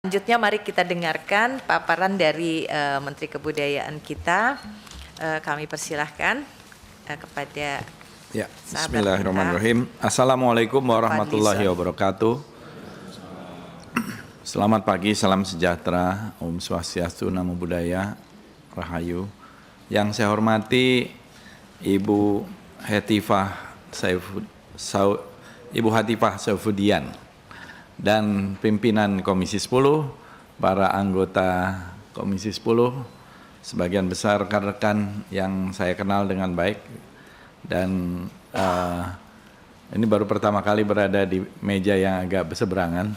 Selanjutnya mari kita dengarkan paparan dari Menteri Kebudayaan kita. Kami persilahkan kepada ya, Bismillahirrahmanirrahim. Assalamualaikum warahmatullahi wabarakatuh. Selamat pagi, salam sejahtera, Om Swastiastu, Namo Buddhaya, Rahayu. Yang saya hormati Ibu Hatifah Saifudian dan pimpinan Komisi 10, para anggota Komisi 10, sebagian besar rekan-rekan yang saya kenal dengan baik, dan ini baru pertama kali berada di meja yang agak berseberangan.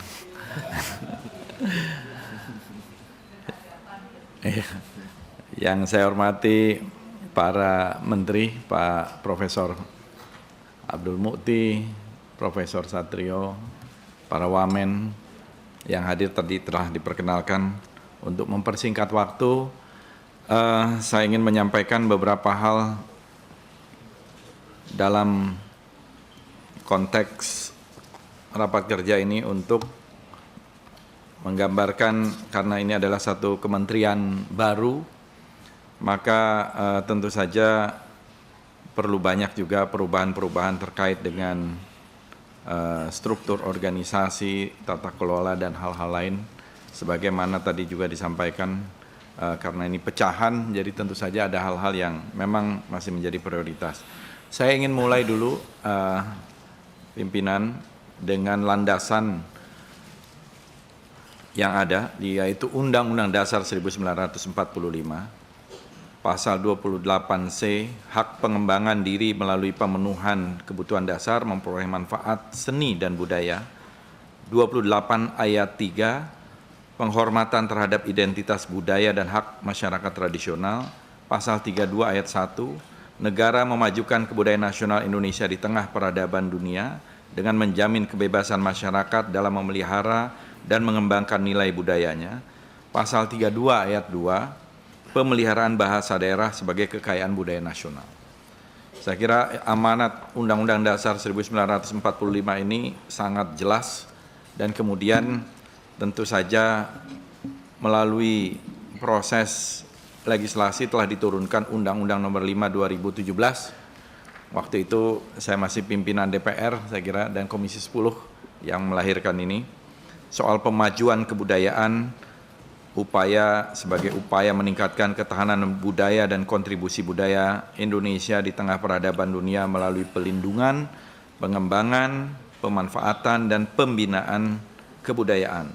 Yang saya hormati para menteri, Pak Profesor Abdul Mukti, Profesor Satrio, para wamen yang hadir tadi telah diperkenalkan. Untuk mempersingkat waktu, saya ingin menyampaikan beberapa hal dalam konteks rapat kerja ini untuk menggambarkan, karena ini adalah satu kementerian baru, maka tentu saja perlu banyak juga perubahan-perubahan terkait dengan struktur organisasi, tata kelola, dan hal-hal lain. Sebagaimana tadi juga disampaikan, karena ini pecahan, jadi tentu saja ada hal-hal yang memang masih menjadi prioritas. Saya ingin mulai dulu, pimpinan, dengan landasan yang ada, yaitu Undang-Undang Dasar 1945, Pasal 28C, hak pengembangan diri melalui pemenuhan kebutuhan dasar memperoleh manfaat seni dan budaya. 28 ayat 3, penghormatan terhadap identitas budaya dan hak masyarakat tradisional. Pasal 32 ayat 1, negara memajukan kebudayaan nasional Indonesia di tengah peradaban dunia dengan menjamin kebebasan masyarakat dalam memelihara dan mengembangkan nilai budayanya. Pasal 32 ayat 2, pemeliharaan bahasa daerah sebagai kekayaan budaya nasional. Saya kira amanat Undang-Undang Dasar 1945 ini sangat jelas, dan kemudian tentu saja melalui proses legislasi telah diturunkan Undang-Undang Nomor 5 2017. Waktu itu saya masih pimpinan DPR, saya kira, dan Komisi 10 yang melahirkan ini, soal pemajuan kebudayaan, sebagai upaya meningkatkan ketahanan budaya dan kontribusi budaya Indonesia di tengah peradaban dunia melalui pelindungan, pengembangan, pemanfaatan, dan pembinaan kebudayaan.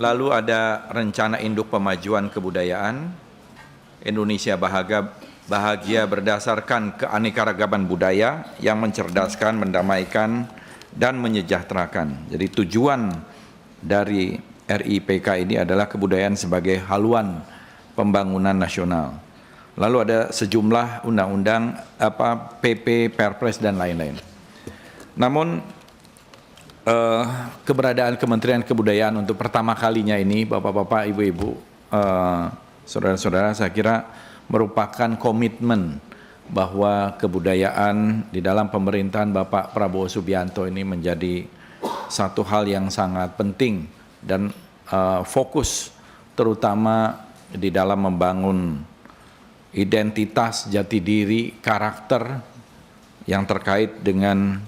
Lalu ada rencana induk pemajuan kebudayaan, Indonesia bahagia berdasarkan keanekaragaman budaya yang mencerdaskan, mendamaikan, dan menyejahterakan. Jadi tujuan dari RIPK ini adalah kebudayaan sebagai haluan pembangunan nasional. Lalu ada sejumlah undang-undang, PP, Perpres, dan lain-lain. Namun keberadaan Kementerian Kebudayaan untuk pertama kalinya ini, Bapak-bapak, Ibu-ibu, saudara-saudara, saya kira merupakan komitmen bahwa kebudayaan di dalam pemerintahan Bapak Prabowo Subianto ini menjadi satu hal yang sangat penting dan fokus terutama di dalam membangun identitas, jati diri, karakter yang terkait dengan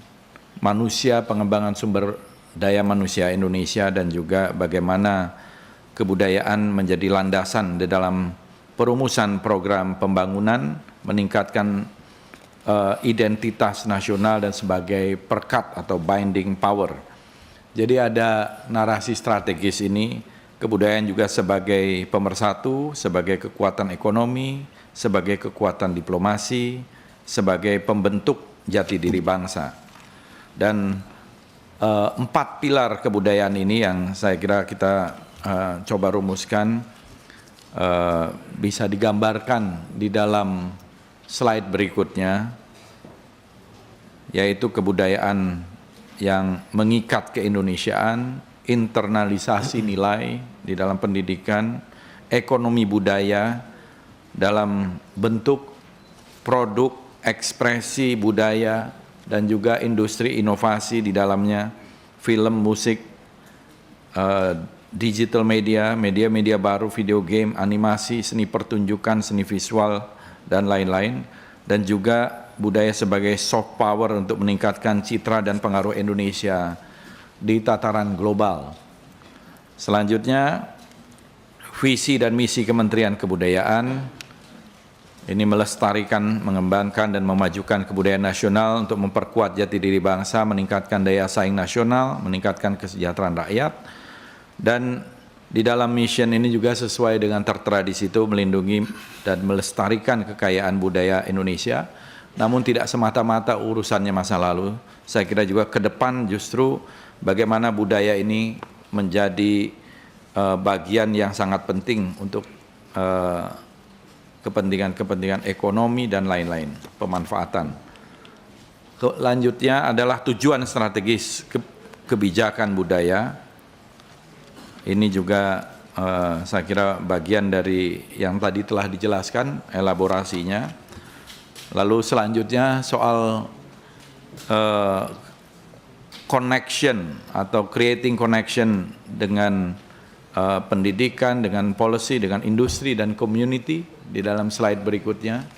manusia, pengembangan sumber daya manusia Indonesia, dan juga bagaimana kebudayaan menjadi landasan di dalam perumusan program pembangunan, meningkatkan identitas nasional dan sebagai perkat atau binding power. Jadi ada narasi strategis ini, kebudayaan juga sebagai pemersatu, sebagai kekuatan ekonomi, sebagai kekuatan diplomasi, sebagai pembentuk jati diri bangsa. Dan 4 pilar kebudayaan ini yang saya kira kita coba rumuskan, bisa digambarkan di dalam slide berikutnya, yaitu kebudayaan yang mengikat keindonesiaan, internalisasi nilai di dalam pendidikan, ekonomi budaya dalam bentuk produk, ekspresi budaya, dan juga industri inovasi di dalamnya, film, musik, digital media, media-media baru, video game, animasi, seni pertunjukan, seni visual, dan lain-lain. Dan juga budaya sebagai soft power untuk meningkatkan citra dan pengaruh Indonesia di tataran global. Selanjutnya, visi dan misi Kementerian Kebudayaan ini melestarikan, mengembangkan, dan memajukan kebudayaan nasional untuk memperkuat jati diri bangsa, meningkatkan daya saing nasional, meningkatkan kesejahteraan rakyat. Dan di dalam mission ini juga sesuai dengan tertera di situ, melindungi dan melestarikan kekayaan budaya Indonesia, namun tidak semata-mata urusannya masa lalu. Saya kira juga ke depan justru bagaimana budaya ini menjadi bagian yang sangat penting untuk kepentingan-kepentingan ekonomi dan lain-lain, pemanfaatan. Selanjutnya adalah tujuan strategis kebijakan budaya. Ini juga saya kira bagian dari yang tadi telah dijelaskan elaborasinya. Lalu selanjutnya soal connection atau creating connection dengan pendidikan, dengan policy, dengan industri dan community di dalam slide berikutnya.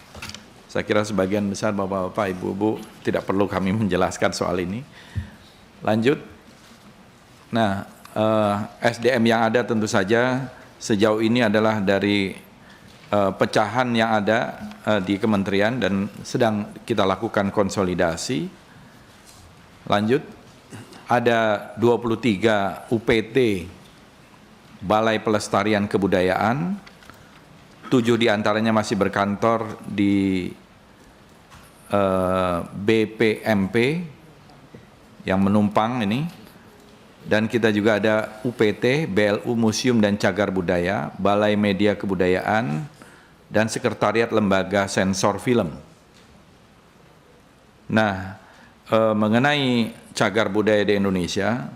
Saya kira sebagian besar Bapak-Bapak, Ibu-Ibu tidak perlu kami menjelaskan soal ini. Lanjut. Nah, SDM yang ada tentu saja sejauh ini adalah dari pecahan yang ada di kementerian dan sedang kita lakukan konsolidasi. Lanjut, ada 23 UPT Balai Pelestarian Kebudayaan, 7 diantaranya masih berkantor di BPMP yang menumpang ini. Dan kita juga ada UPT, BLU Museum dan Cagar Budaya, Balai Media Kebudayaan, dan Sekretariat Lembaga Sensor Film. Nah, mengenai cagar budaya di Indonesia,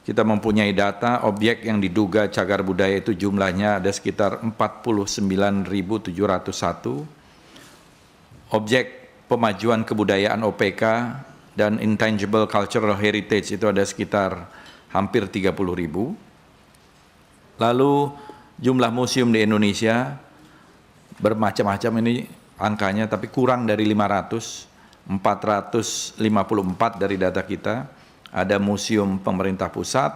kita mempunyai data objek yang diduga cagar budaya itu jumlahnya ada sekitar 49.701. Objek pemajuan kebudayaan OPK dan Intangible Cultural Heritage itu ada sekitar hampir 30.000. Lalu jumlah museum di Indonesia bermacam-macam ini angkanya, tapi kurang dari 500, 454 dari data kita. Ada museum pemerintah pusat,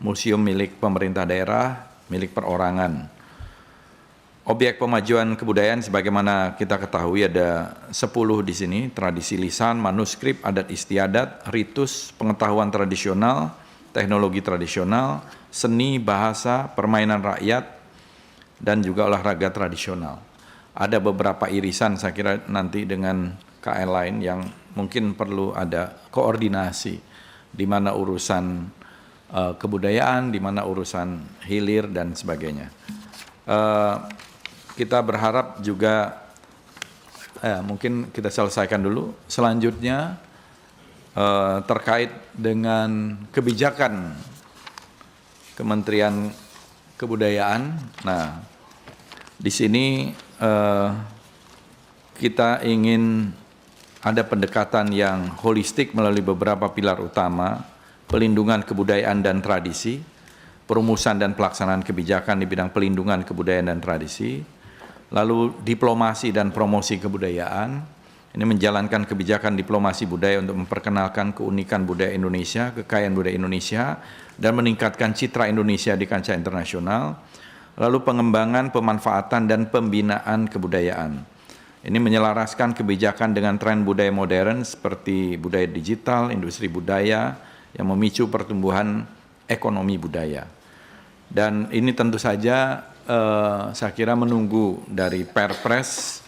museum milik pemerintah daerah, milik perorangan. Objek pemajuan kebudayaan sebagaimana kita ketahui ada 10 di sini, tradisi lisan, manuskrip, adat istiadat, ritus, pengetahuan tradisional, teknologi tradisional, seni, bahasa, permainan rakyat, dan juga olahraga tradisional. Ada beberapa irisan saya kira nanti dengan KL lain yang mungkin perlu ada koordinasi, di mana urusan kebudayaan, di mana urusan hilir dan sebagainya. Kita berharap juga mungkin kita selesaikan dulu. Selanjutnya terkait dengan kebijakan Kementerian Kebudayaan. Nah, di sini kita ingin ada pendekatan yang holistik melalui beberapa pilar utama, pelindungan kebudayaan dan tradisi, perumusan dan pelaksanaan kebijakan di bidang pelindungan kebudayaan dan tradisi, lalu diplomasi dan promosi kebudayaan. Ini menjalankan kebijakan diplomasi budaya untuk memperkenalkan keunikan budaya Indonesia, kekayaan budaya Indonesia, dan meningkatkan citra Indonesia di kancah internasional. Lalu pengembangan, pemanfaatan, dan pembinaan kebudayaan. Ini menyelaraskan kebijakan dengan tren budaya modern seperti budaya digital, industri budaya, yang memicu pertumbuhan ekonomi budaya. Dan ini tentu saja saya kira menunggu dari Perpres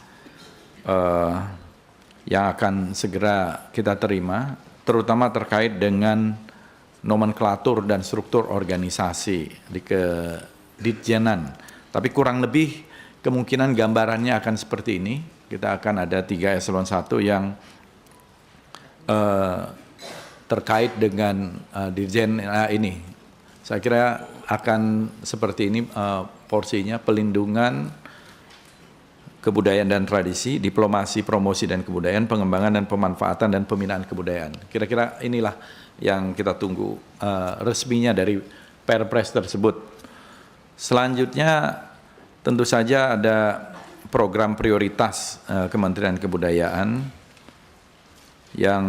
yang akan segera kita terima, terutama terkait dengan nomenklatur dan struktur organisasi di Ditjenan. Tapi kurang lebih kemungkinan gambarannya akan seperti ini. Kita akan ada 3 eselon 1 yang terkait dengan Ditjen ini. Saya kira akan seperti ini porsinya: pelindungan kebudayaan dan tradisi, diplomasi, promosi dan kebudayaan, pengembangan dan pemanfaatan dan pembinaan kebudayaan. Kira-kira inilah yang kita tunggu resminya dari Perpres tersebut. Selanjutnya tentu saja ada program prioritas Kementerian Kebudayaan yang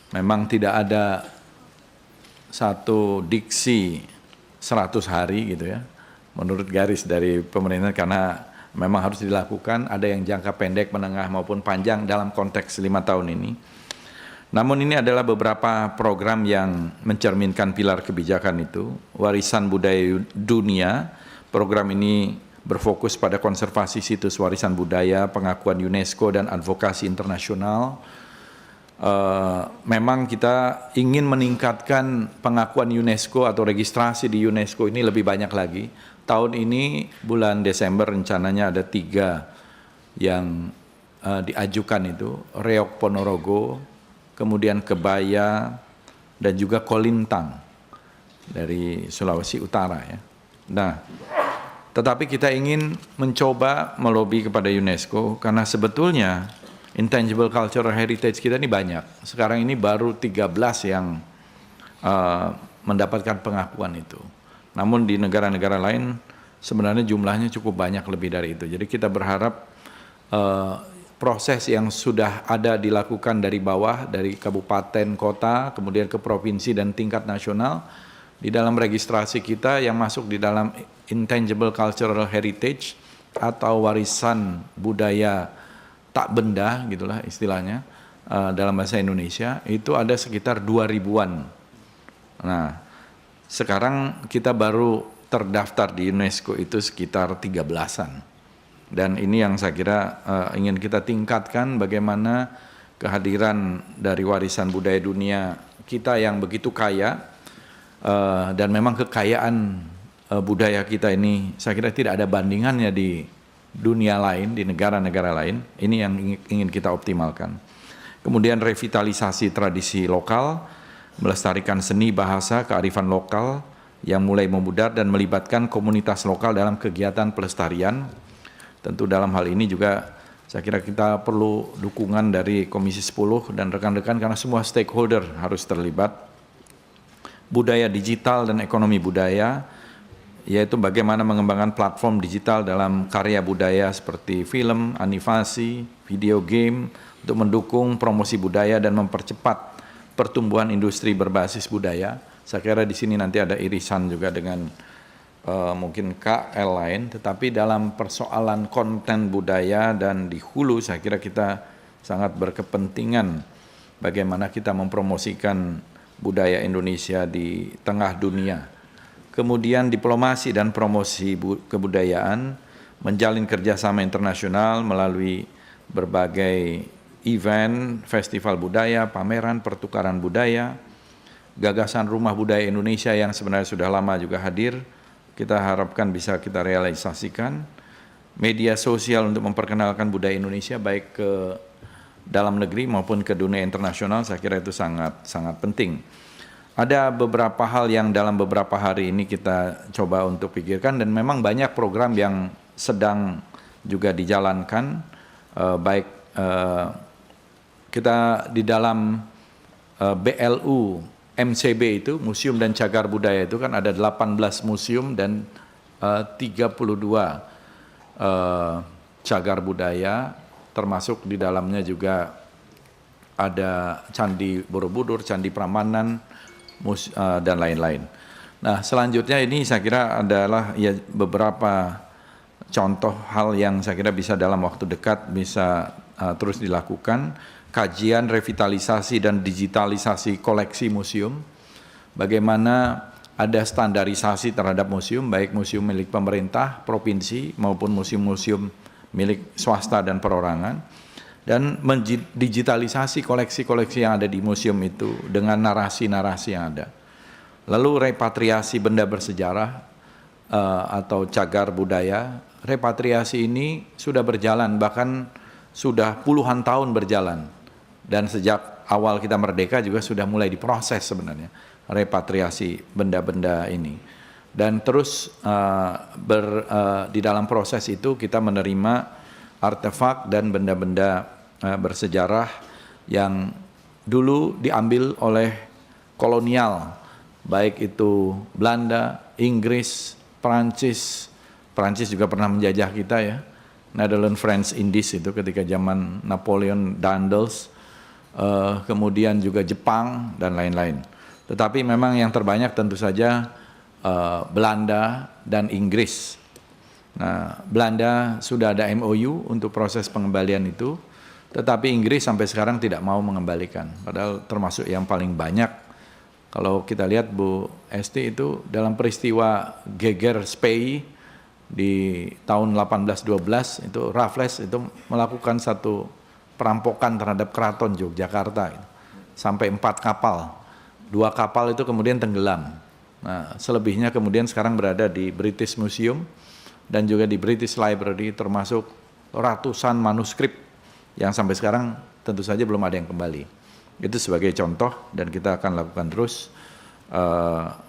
memang tidak ada satu diksi 100 hari gitu ya, menurut garis dari pemerintah, karena memang harus dilakukan, ada yang jangka pendek, menengah maupun panjang dalam konteks 5 tahun ini. Namun ini adalah beberapa program yang mencerminkan pilar kebijakan itu. Warisan budaya dunia, program ini berfokus pada konservasi situs warisan budaya, pengakuan UNESCO dan advokasi internasional. Memang kita ingin meningkatkan pengakuan UNESCO atau registrasi di UNESCO ini lebih banyak lagi. Tahun ini bulan Desember rencananya ada 3 yang diajukan itu, Reok Ponorogo, kemudian Kebaya, dan juga Kolintang dari Sulawesi Utara ya. Nah, tetapi kita ingin mencoba melobi kepada UNESCO karena sebetulnya intangible cultural heritage kita ini banyak. Sekarang ini baru 13 yang mendapatkan pengakuan itu. Namun di negara-negara lain sebenarnya jumlahnya cukup banyak lebih dari itu. Jadi kita berharap proses yang sudah ada dilakukan dari bawah, dari kabupaten, kota, kemudian ke provinsi dan tingkat nasional, di dalam registrasi kita yang masuk di dalam intangible cultural heritage atau warisan budaya tak benda gitulah istilahnya dalam bahasa Indonesia, itu ada sekitar 2.000-an. Nah, sekarang kita baru terdaftar di UNESCO itu sekitar 13-an. Dan ini yang saya kira ingin kita tingkatkan, bagaimana kehadiran dari warisan budaya dunia kita yang begitu kaya, dan memang kekayaan budaya kita ini saya kira tidak ada bandingannya di dunia lain, di negara-negara lain. Ini yang ingin kita optimalkan. Kemudian revitalisasi tradisi lokal, melestarikan seni, bahasa, kearifan lokal yang mulai memudar dan melibatkan komunitas lokal dalam kegiatan pelestarian. Tentu dalam hal ini juga saya kira kita perlu dukungan dari Komisi 10 dan rekan-rekan karena semua stakeholder harus terlibat. Budaya digital dan ekonomi budaya, yaitu bagaimana mengembangkan platform digital dalam karya budaya seperti film, animasi, video game untuk mendukung promosi budaya dan mempercepat pertumbuhan industri berbasis budaya. Saya kira di sini nanti ada irisan juga dengan mungkin KL lain, tetapi dalam persoalan konten budaya dan di hulu saya kira kita sangat berkepentingan bagaimana kita mempromosikan budaya Indonesia di tengah dunia. Kemudian diplomasi dan promosi kebudayaan, menjalin kerjasama internasional melalui berbagai event, festival budaya, pameran, pertukaran budaya, gagasan Rumah Budaya Indonesia yang sebenarnya sudah lama juga hadir, kita harapkan bisa kita realisasikan. Media sosial untuk memperkenalkan budaya Indonesia baik ke dalam negeri maupun ke dunia internasional, saya kira itu sangat penting. Ada beberapa hal yang dalam beberapa hari ini kita coba untuk pikirkan, dan memang banyak program yang sedang juga dijalankan, baik kita di dalam BLU MCB itu, Museum dan Cagar Budaya itu kan ada 18 museum dan 32 cagar budaya, termasuk di dalamnya juga ada Candi Borobudur, Candi Prambanan, dan lain-lain. Nah, selanjutnya ini saya kira adalah ya beberapa contoh hal yang saya kira bisa dalam waktu dekat bisa terus dilakukan. Kajian revitalisasi dan digitalisasi koleksi museum, bagaimana ada standarisasi terhadap museum, baik museum milik pemerintah, provinsi, maupun museum-museum milik swasta dan perorangan, dan mendigitalisasi koleksi-koleksi yang ada di museum itu dengan narasi-narasi yang ada. Lalu repatriasi benda bersejarah atau cagar budaya, repatriasi ini sudah berjalan, bahkan sudah puluhan tahun berjalan. Dan sejak awal kita merdeka juga sudah mulai diproses sebenarnya repatriasi benda-benda ini. Dan terus di dalam proses itu kita menerima artefak dan benda-benda bersejarah yang dulu diambil oleh kolonial, baik itu Belanda, Inggris, Prancis juga pernah menjajah kita ya, Netherlands, France, Indies itu ketika zaman Napoleon Daendels, kemudian juga Jepang dan lain-lain. Tetapi memang yang terbanyak tentu saja Belanda dan Inggris. Nah, Belanda sudah ada MOU untuk proses pengembalian itu, tetapi Inggris sampai sekarang tidak mau mengembalikan, padahal termasuk yang paling banyak. Kalau kita lihat Bu Esti itu dalam peristiwa Geger Spey di tahun 1812 itu Raffles itu melakukan satu perampokan terhadap keraton Yogyakarta sampai 4 kapal. 2 kapal itu kemudian tenggelam. Nah, selebihnya kemudian sekarang berada di British Museum dan juga di British Library, termasuk ratusan manuskrip yang sampai sekarang tentu saja belum ada yang kembali. Itu sebagai contoh, dan kita akan lakukan terus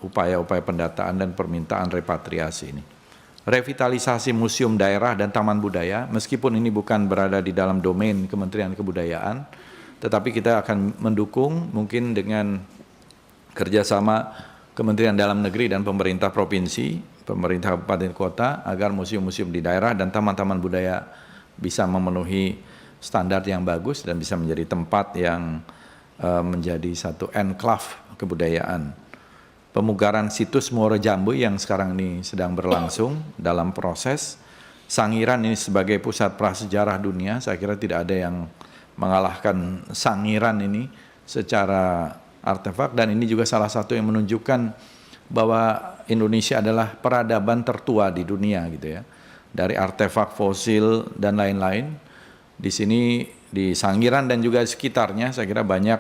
upaya-upaya pendataan dan permintaan repatriasi ini. Revitalisasi museum daerah dan taman budaya, meskipun ini bukan berada di dalam domain Kementerian Kebudayaan, tetapi kita akan mendukung mungkin dengan kerjasama Kementerian Dalam Negeri dan pemerintah provinsi, pemerintah kabupaten kota, agar museum-museum di daerah dan taman-taman budaya bisa memenuhi standar yang bagus dan bisa menjadi tempat yang menjadi satu enclave kebudayaan. Pemugaran situs Muaro Jambu yang sekarang ini sedang berlangsung dalam proses. Sangiran ini sebagai pusat prasejarah dunia, saya kira tidak ada yang mengalahkan Sangiran ini secara artefak, dan ini juga salah satu yang menunjukkan bahwa Indonesia adalah peradaban tertua di dunia gitu ya. Dari artefak fosil dan lain-lain. Di sini di Sangiran dan juga sekitarnya saya kira banyak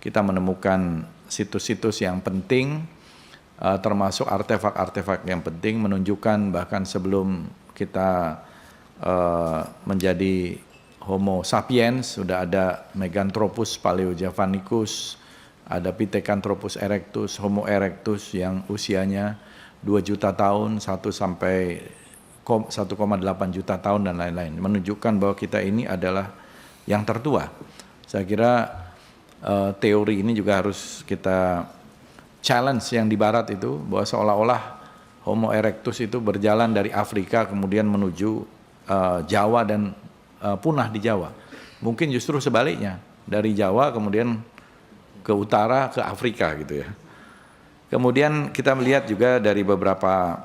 kita menemukan situs-situs yang penting, termasuk artefak-artefak yang penting, menunjukkan bahkan sebelum kita menjadi Homo sapiens sudah ada Meganthropus paleojavanicus, ada Pithecanthropus erectus, Homo erectus yang usianya 2 juta tahun, 1 sampai 1,8 juta tahun dan lain-lain, menunjukkan bahwa kita ini adalah yang tertua. Saya kira teori ini juga harus kita challenge yang di barat itu, bahwa seolah-olah Homo erectus itu berjalan dari Afrika kemudian menuju Jawa dan punah di Jawa. Mungkin justru sebaliknya, dari Jawa kemudian ke utara ke Afrika gitu ya. Kemudian kita melihat juga dari beberapa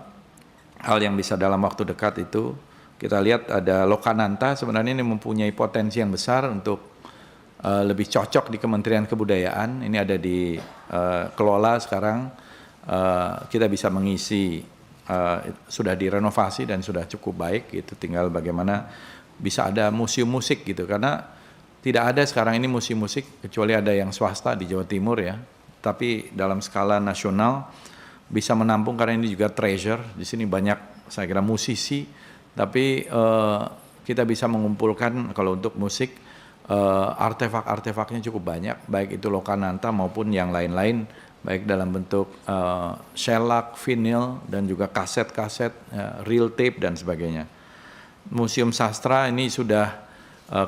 hal yang bisa dalam waktu dekat itu, kita lihat ada Lokananta, sebenarnya ini mempunyai potensi yang besar untuk lebih cocok di Kementerian Kebudayaan. Ini ada di kelola sekarang, kita bisa mengisi, sudah direnovasi dan sudah cukup baik gitu, tinggal bagaimana bisa ada museum musik gitu, karena tidak ada sekarang ini museum musik kecuali ada yang swasta di Jawa Timur ya, tapi dalam skala nasional bisa menampung, karena ini juga treasure. Di sini banyak saya kira musisi, tapi kita bisa mengumpulkan kalau untuk musik artefak-artefaknya cukup banyak, baik itu Lokananta maupun yang lain-lain, baik dalam bentuk shellac, vinyl, dan juga kaset-kaset, reel tape dan sebagainya. Museum Sastra ini sudah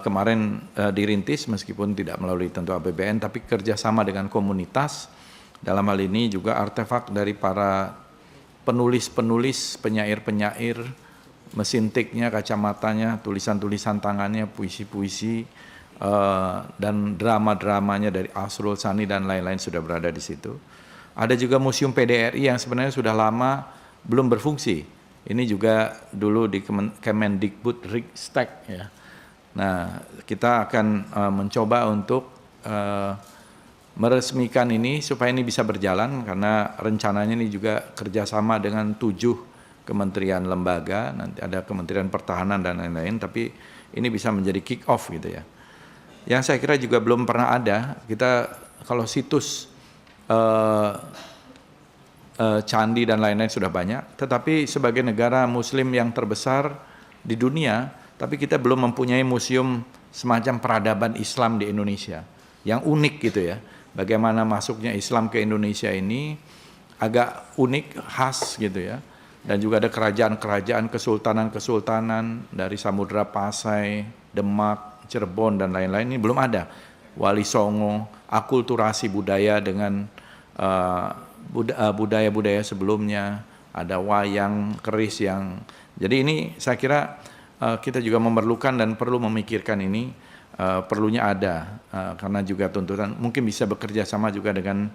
kemarin dirintis meskipun tidak melalui tentu APBN, tapi kerjasama dengan komunitas. Dalam hal ini juga artefak dari para penulis-penulis, penyair-penyair, mesin tiknya, kacamatanya, tulisan-tulisan tangannya, puisi-puisi, dan drama-dramanya dari Asrul Sani dan lain-lain sudah berada di situ. Ada juga Museum PDRI yang sebenarnya sudah lama belum berfungsi. Ini juga dulu di Kemendikbud Ristek ya. Nah, kita akan mencoba untuk meresmikan ini supaya ini bisa berjalan, karena rencananya ini juga kerjasama dengan 7 kementerian lembaga, nanti ada Kementerian Pertahanan dan lain-lain, tapi ini bisa menjadi kick off gitu ya. Yang saya kira juga belum pernah ada, kita kalau situs candi dan lain-lain sudah banyak, tetapi sebagai negara muslim yang terbesar di dunia, tapi kita belum mempunyai museum semacam peradaban Islam di Indonesia, yang unik gitu ya. Bagaimana masuknya Islam ke Indonesia ini agak unik, khas gitu ya. Dan juga ada kerajaan-kerajaan, kesultanan-kesultanan dari Samudra Pasai, Demak, Cirebon dan lain-lain, ini belum ada. Wali Songo, akulturasi budaya dengan budaya-budaya sebelumnya, ada wayang, keris yang... Jadi ini saya kira kita juga memerlukan dan perlu memikirkan ini, perlunya ada, karena juga tuntutan mungkin bisa bekerja sama juga dengan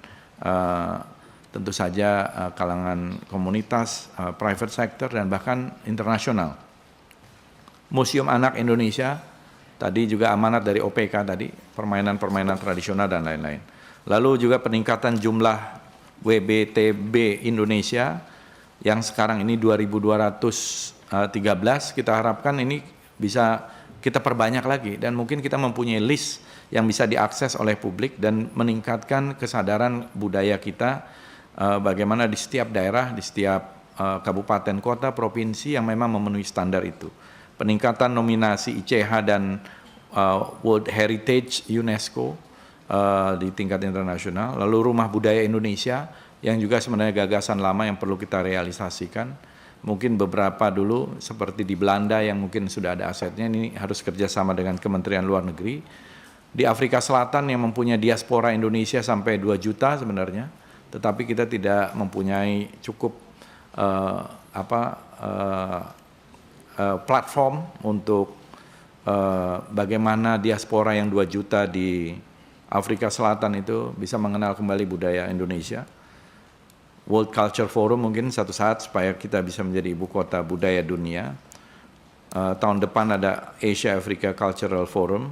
tentu saja kalangan komunitas, private sector, dan bahkan internasional. Museum Anak Indonesia, tadi juga amanat dari OPK tadi, permainan-permainan tradisional dan lain-lain. Lalu juga peningkatan jumlah WBTB Indonesia yang sekarang ini 2.213, kita harapkan ini bisa kita perbanyak lagi dan mungkin kita mempunyai list yang bisa diakses oleh publik dan meningkatkan kesadaran budaya kita bagaimana di setiap daerah, di setiap kabupaten, kota, provinsi yang memang memenuhi standar itu. Peningkatan nominasi ICH dan World Heritage UNESCO di tingkat internasional, lalu Rumah Budaya Indonesia yang juga sebenarnya gagasan lama yang perlu kita realisasikan. Mungkin beberapa dulu seperti di Belanda yang mungkin sudah ada asetnya, ini harus kerjasama dengan Kementerian Luar Negeri. Di Afrika Selatan yang mempunyai diaspora Indonesia sampai 2 juta sebenarnya, tetapi kita tidak mempunyai cukup platform untuk bagaimana diaspora yang 2 juta di Afrika Selatan itu bisa mengenal kembali budaya Indonesia. World Culture Forum mungkin satu saat supaya kita bisa menjadi ibu kota budaya dunia. Tahun depan ada Asia Africa Cultural Forum,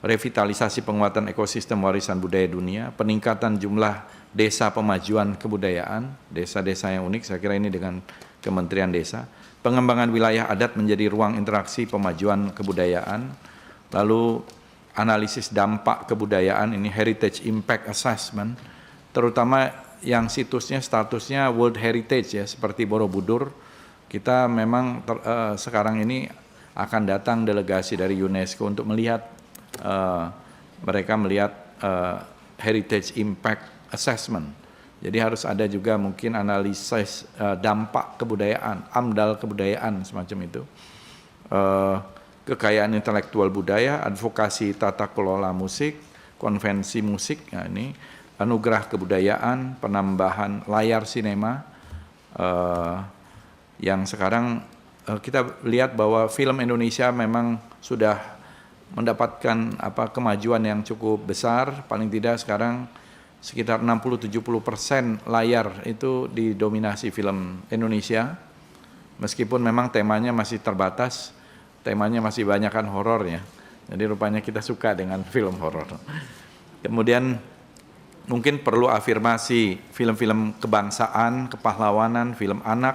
revitalisasi penguatan ekosistem warisan budaya dunia, peningkatan jumlah desa pemajuan kebudayaan, desa-desa yang unik, saya kira ini dengan Kementerian Desa, pengembangan wilayah adat menjadi ruang interaksi pemajuan kebudayaan, lalu analisis dampak kebudayaan, ini Heritage Impact Assessment, terutama yang situsnya statusnya World Heritage ya, seperti Borobudur, kita memang sekarang ini akan datang delegasi dari UNESCO untuk melihat, mereka melihat Heritage Impact Assessment. Jadi harus ada juga mungkin analisis dampak kebudayaan, AMDAL kebudayaan semacam itu. Kekayaan intelektual budaya, advokasi tata kelola musik, konvensi musik, nah ini anugerah kebudayaan, penambahan layar sinema, yang sekarang kita lihat bahwa film Indonesia memang sudah mendapatkan kemajuan yang cukup besar, paling tidak sekarang sekitar 60-70% layar itu didominasi film Indonesia, meskipun memang temanya masih terbatas, temanya masih banyakkan horornya, jadi rupanya kita suka dengan film horor. Kemudian mungkin perlu afirmasi film-film kebangsaan, kepahlawanan, film anak,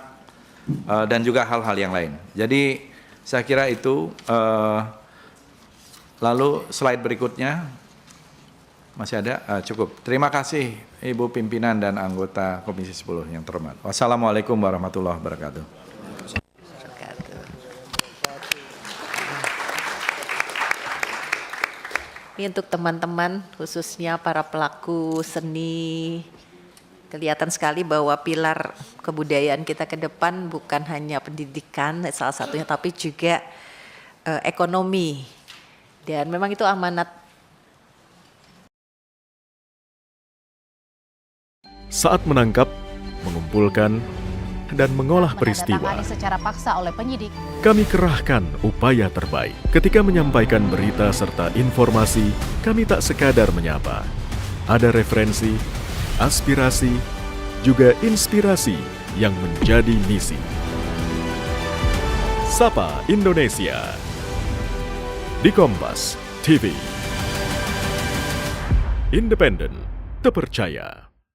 dan juga hal-hal yang lain. Jadi saya kira itu, lalu slide berikutnya, masih ada? Cukup. Terima kasih Ibu Pimpinan dan anggota Komisi 10 yang terhormat. Wassalamualaikum warahmatullahi wabarakatuh. Ini untuk teman-teman, khususnya para pelaku seni, kelihatan sekali bahwa pilar kebudayaan kita ke depan bukan hanya pendidikan salah satunya, tapi juga ekonomi. Dan memang itu amanat. Saat menangkap, mengumpulkan, dan mengolah peristiwa, secara paksa oleh penyidik, kami kerahkan upaya terbaik. Ketika menyampaikan berita serta informasi, kami tak sekadar menyapa. Ada referensi, aspirasi, juga inspirasi yang menjadi misi. Sapa Indonesia di Kompas TV. Independen, terpercaya.